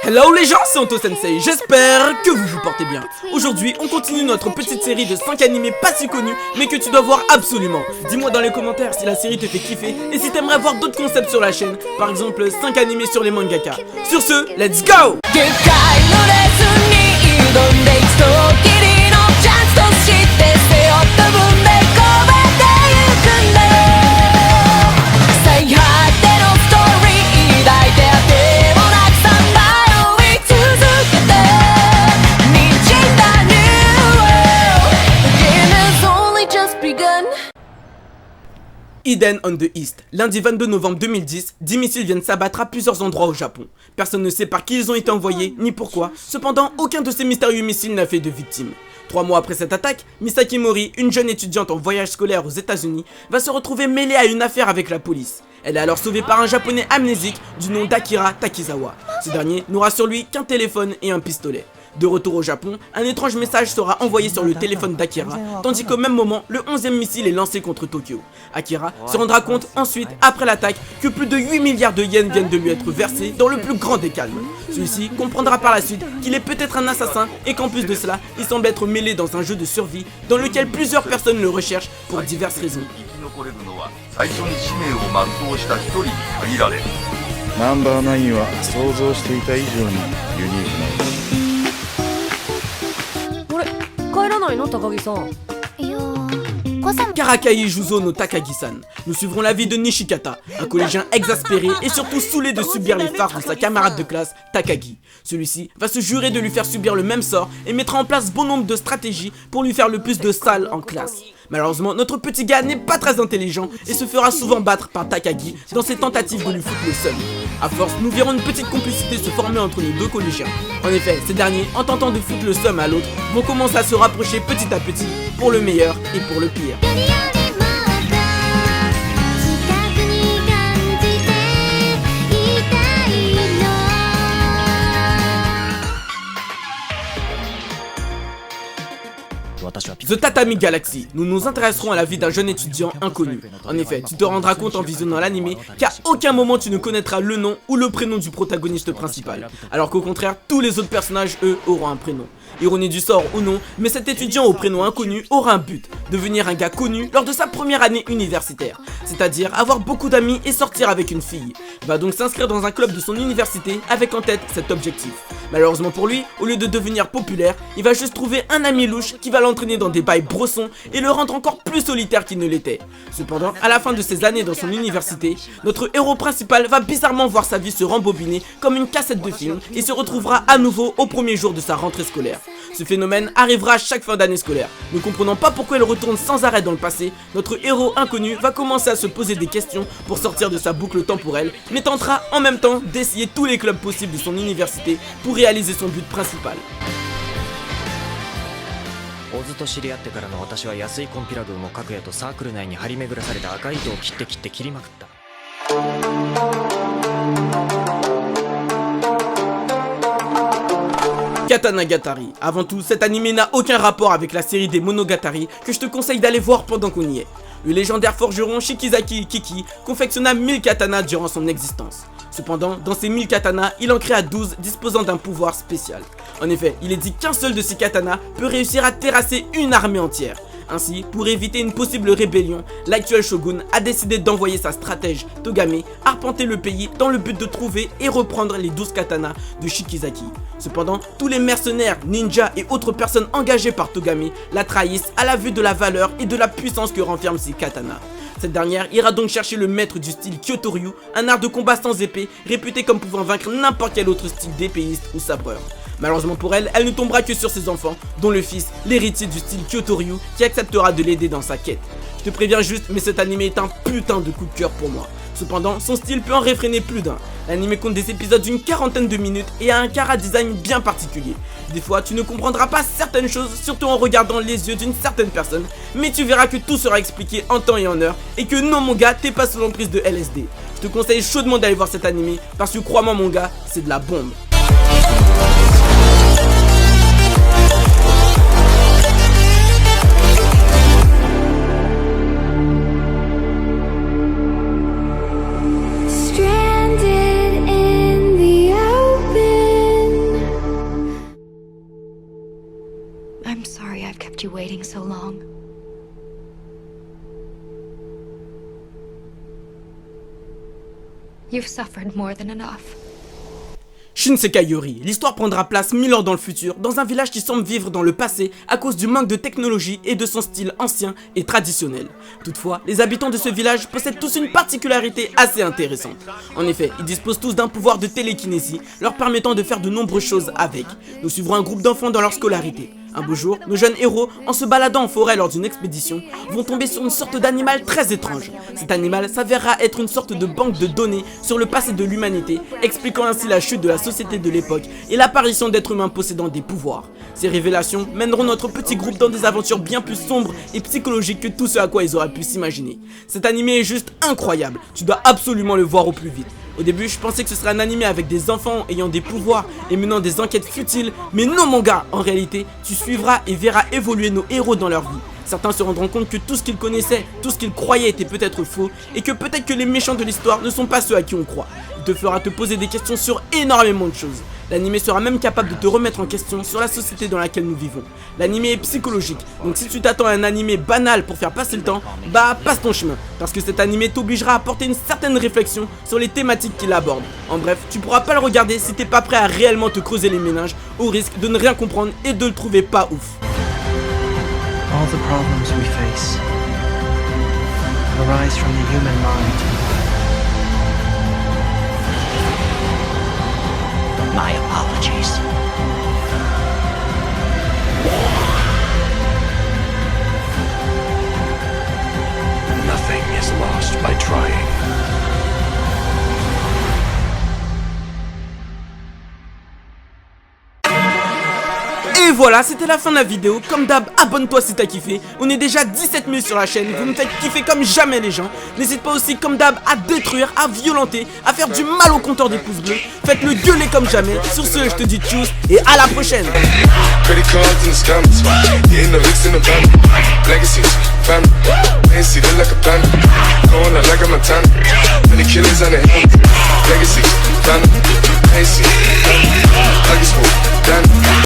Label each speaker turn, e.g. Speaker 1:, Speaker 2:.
Speaker 1: Hello les gens, c'est Anto Sensei, j'espère que vous vous portez bien. Aujourd'hui, on continue notre petite série de 5 animés pas si connus, mais que tu dois voir absolument. Dis-moi dans les commentaires si la série te fait kiffer et si t'aimerais voir d'autres concepts sur la chaîne. Par exemple, 5 animés sur les mangaka. Sur ce, let's go! Eden on the East. Lundi 22 novembre 2010, 10 missiles viennent s'abattre à plusieurs endroits au Japon. Personne ne sait par qui ils ont été envoyés, ni pourquoi. Cependant, aucun de ces mystérieux missiles n'a fait de victimes. 3 mois après cette attaque, Misaki Mori, une jeune étudiante en voyage scolaire aux États-Unis, va se retrouver mêlée à une affaire avec la police. Elle est alors sauvée par un japonais amnésique du nom d'Akira Takizawa. Ce dernier n'aura sur lui qu'un téléphone et un pistolet. De retour au Japon, un étrange message sera envoyé sur le téléphone d'Akira, tandis qu'au même moment, le 11e missile est lancé contre Tokyo. Akira se rendra compte ensuite, après l'attaque, que plus de 8 milliards de yens viennent de lui être versés dans le plus grand des calmes. Celui-ci comprendra par la suite qu'il est peut-être un assassin et qu'en plus de cela, il semble être mêlé dans un jeu de survie dans lequel plusieurs personnes le recherchent pour diverses raisons.
Speaker 2: Number 9 は想像していた以上にユニークな。
Speaker 1: Karakai Juzo no Takagi-san. Nous suivrons la vie de Nishikata, un collégien exaspéré et surtout saoulé de subir les farces de sa camarade de classe, Takagi. Celui-ci va se jurer de lui faire subir le même sort et mettra en place bon nombre de stratégies pour lui faire le plus de salles en classe. Malheureusement, notre petit gars n'est pas très intelligent et se fera souvent battre par Takagi dans ses tentatives de lui foutre le seum. A force, nous verrons une petite complicité se former entre nos deux collégiens. En effet, ces derniers, en tentant de foutre le seum à l'autre, vont commencer à se rapprocher petit à petit, pour le meilleur et pour le pire. The Tatami Galaxy, nous nous intéresserons à la vie d'un jeune étudiant inconnu. En effet, tu te rendras compte en visionnant l'anime qu'à aucun moment tu ne connaîtras le nom ou le prénom du protagoniste principal. Alors qu'au contraire, tous les autres personnages, eux, auront un prénom. Ironie du sort ou non, mais cet étudiant au prénom inconnu aura un but, devenir un gars connu lors de sa première année universitaire. C'est-à-dire avoir beaucoup d'amis et sortir avec une fille. Il va donc s'inscrire dans un club de son université avec en tête cet objectif. Malheureusement pour lui, au lieu de devenir populaire, il va juste trouver un ami louche qui va l'entraîner dans des bails brossons et le rendre encore plus solitaire qu'il ne l'était. Cependant, à la fin de ses années dans son université, notre héros principal va bizarrement voir sa vie se rembobiner comme une cassette de film et se retrouvera à nouveau au premier jour de sa rentrée scolaire. Ce phénomène arrivera à chaque fin d'année scolaire. Ne comprenant pas pourquoi il retourne sans arrêt dans le passé, notre héros inconnu va commencer à se poser des questions pour sortir de sa boucle temporelle, mais tentera en même temps d'essayer tous les clubs possibles de son université pour réaliser son but principal.
Speaker 3: オズと知り合ってからの私は安いコンピラ群も各野とサークル内に張り巡らされた赤い糸を切って切りまくった。
Speaker 1: Katanagatari. Avant tout, cet animé n'a aucun rapport avec la série des Monogatari que je te conseille d'aller voir pendant qu'on y est. Le légendaire forgeron Shikizaki Kiki confectionna 1000 katanas durant son existence. Cependant, dans ces 1000 katanas, il en créa 12 disposant d'un pouvoir spécial. En effet, il est dit qu'un seul de ces katanas peut réussir à terrasser une armée entière. Ainsi, pour éviter une possible rébellion, l'actuel shogun a décidé d'envoyer sa stratège Togame arpenter le pays dans le but de trouver et reprendre les 12 katanas de Shikizaki. Cependant, tous les mercenaires, ninjas et autres personnes engagées par Togame la trahissent à la vue de la valeur et de la puissance que renferment ces katanas. Cette dernière ira donc chercher le maître du style Kyoto-ryu, un art de combat sans épée, réputé comme pouvant vaincre n'importe quel autre style d'épéiste ou sabreur. Malheureusement pour elle, elle ne tombera que sur ses enfants, dont le fils, l'héritier du style Kyoto-ryu, qui acceptera de l'aider dans sa quête. Je te préviens juste, mais cet animé est un putain de coup de cœur pour moi. Cependant, son style peut en réfréner plus d'un. L'anime compte des épisodes d'une 40aine de minutes et a un chara-design bien particulier. Des fois, tu ne comprendras pas certaines choses, surtout en regardant les yeux d'une certaine personne, mais tu verras que tout sera expliqué en temps et en heure, et que non mon gars, t'es pas sous l'emprise de LSD. Je te conseille chaudement d'aller voir cet animé, parce que crois-moi mon gars, c'est de la bombe.
Speaker 4: Stranded in You've suffered more than enough.
Speaker 1: Shinsekai Yori, l'histoire prendra place 1000 ans dans le futur, dans un village qui semble vivre dans le passé à cause du manque de technologie et de son style ancien et traditionnel. Toutefois, les habitants de ce village possèdent tous une particularité assez intéressante. En effet, ils disposent tous d'un pouvoir de télékinésie, leur permettant de faire de nombreuses choses avec. Nous suivrons un groupe d'enfants dans leur scolarité. Un beau jour, nos jeunes héros, en se baladant en forêt lors d'une expédition, vont tomber sur une sorte d'animal très étrange. Cet animal s'avérera être une sorte de banque de données sur le passé de l'humanité, expliquant ainsi la chute de la société de l'époque et l'apparition d'êtres humains possédant des pouvoirs. Ces révélations mèneront notre petit groupe dans des aventures bien plus sombres et psychologiques que tout ce à quoi ils auraient pu s'imaginer. Cet animé est juste incroyable, tu dois absolument le voir au plus vite. Au début, je pensais que ce serait un animé avec des enfants ayant des pouvoirs et menant des enquêtes futiles, mais non mon gars, en réalité, tu suivras et verras évoluer nos héros dans leur vie. Certains se rendront compte que tout ce qu'ils connaissaient, tout ce qu'ils croyaient était peut-être faux, et que peut-être que les méchants de l'histoire ne sont pas ceux à qui on croit. Il te fera te poser des questions sur énormément de choses. L'anime sera même capable de te remettre en question sur la société dans laquelle nous vivons. L'anime est psychologique, donc si tu t'attends à un anime banal pour faire passer le temps, bah passe ton chemin, parce que cet anime t'obligera à porter une certaine réflexion sur les thématiques qu'il aborde. En bref, tu pourras pas le regarder si t'es pas prêt à réellement te creuser les méninges, au risque de ne rien comprendre et de le trouver pas ouf.
Speaker 5: All the problems we face arise from the human mind. My apologies.
Speaker 6: Nothing is lost by trying.
Speaker 1: Et voilà, c'était la fin de la vidéo. Comme d'hab, abonne-toi si t'as kiffé. On est déjà 17 000 sur la chaîne. Vous me faites kiffer comme jamais les gens. N'hésite pas aussi, comme d'hab, à détruire, à violenter, à faire du mal au compteur des pouces bleus. Faites-le gueuler comme jamais. Sur ce, je te dis tchuss et à la prochaine.
Speaker 7: Credit cards and the scams, hitting the licks in the van. Legacies, family, ain't see them like a plan. Going like a matan, many killers on the hand.